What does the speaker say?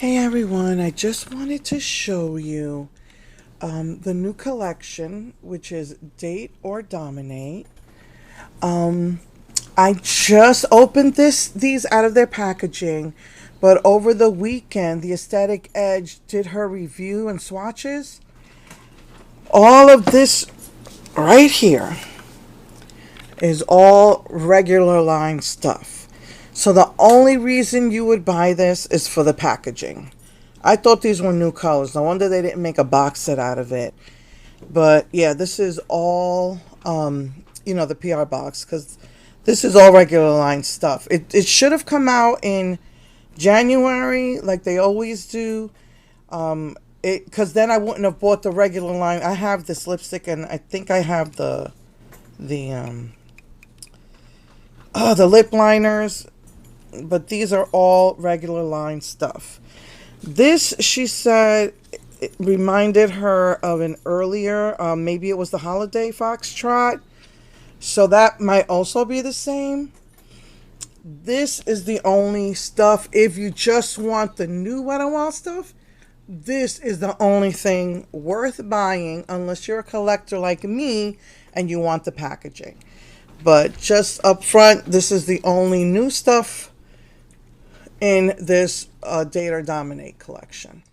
Hey everyone, I just wanted to show you the new collection, which is Date or Dominate. I just opened these out of their packaging, but over the weekend, the Aesthetic Edge did her review and swatches. All of this right here is all regular line stuff. So the only reason you would buy this is for the packaging. I thought these were new colors. No wonder they didn't make a box set out of it. But yeah, this is all, the PR box, because this is all regular line stuff. It should have come out in January like they always do. Because then I wouldn't have bought the regular line. I have this lipstick, and I think I have the lip liners, but these are all regular line stuff. This, she said, it reminded her of an earlier, maybe it was the Holiday Foxtrot, so that might also be the same. This is the only stuff, if you just want the new Wet n Wild stuff, this is the only thing worth buying, unless you're a collector like me and you want the packaging. But just up front, this is the only new stuff in this Date or Dominate collection.